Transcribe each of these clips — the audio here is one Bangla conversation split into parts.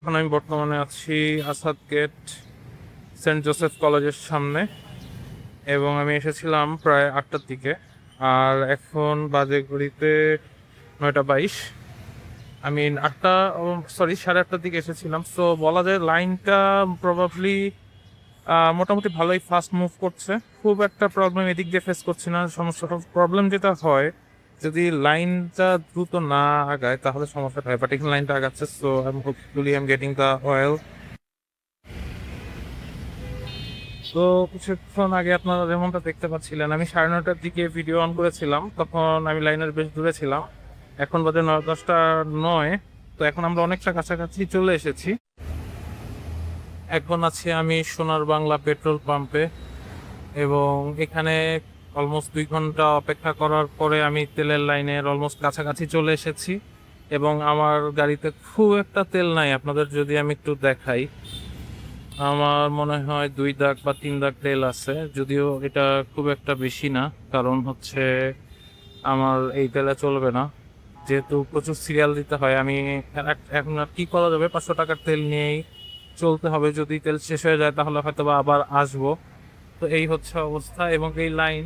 এখন আমি বর্তমানে আছি আসাদ গেট সেন্ট জোসেফ কলেজের সামনে, এবং আমি এসেছিলাম প্রায় 8টার দিকে। আর এখন বাজে ঘড়িতে 9টা 22। আমি 8টা, সরি 8:30টার দিকে এসেছিলাম। সো বলা যায় লাইনটা প্রবাবলি মোটামুটি ভালোই ফাস্ট মুভ করছে। খুব একটা প্রবলেম এদিক দিয়ে ফেস করছি না। সমস্যা প্রবলেম যেটা হয়, যদি লাইনটা দ্রুত না আগায় তাহলে সমস্যাটা হয়, বাট এখানে লাইনটা আগাচ্ছে। So hopefully I am getting the oil. তো কিছুক্ষণ আগে আপনারা যেমনটা দেখতে পাচ্ছিলেন, আমি 9:30টার দিকে ভিডিও অন করেছিলাম, তখন আমি লাইনের বেশ দূরে ছিলাম। এখন বাজে 9:10-9। তো এখন আমরা অনেকটা কাছাকাছি চলে এসেছি। এখন আছি আমি সোনার বাংলা পেট্রোল পাম্পে, এবং এখানে অলমোস্ট 2 ঘন্টা অপেক্ষা করার পরে আমি তেলের লাইনের অলমোস্ট কাছাকাছি চলে এসেছি। এবং আমার গাড়িতে খুব একটা তেল নাই, আপনাদের যদি আমি একটু দেখাই, আমার মনে হয় 2 দাগ বা 3 দাগ তেল আছে। যদিও এটা খুব একটা বেশি না, কারণ হচ্ছে আমার এই তেলে চলবে না, যেহেতু প্রচুর সিরিয়াল দিতে হয়। আমি এখন আর কি করা যাবে, 500 টাকার তেল নিয়েই চলতে হবে। যদি তেল শেষ হয়ে যায় তাহলে হয়তো বা আবার আসবো। তো এই হচ্ছে অবস্থা। এবং এই লাইন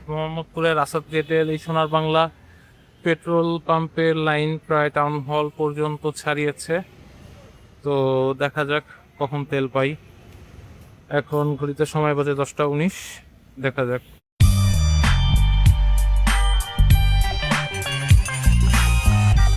মোহাম্মদপুরের আসাদ গেটের এই সোনার বাংলা পেট্রোল পাম্পের লাইন প্রায় টাউন হল পর্যন্ত ছাড়িয়েছে। তো দেখা যাক কখন তেল পাই। এখন ঘড়িতে সময় বাজে 10টা 19। দেখা যাক।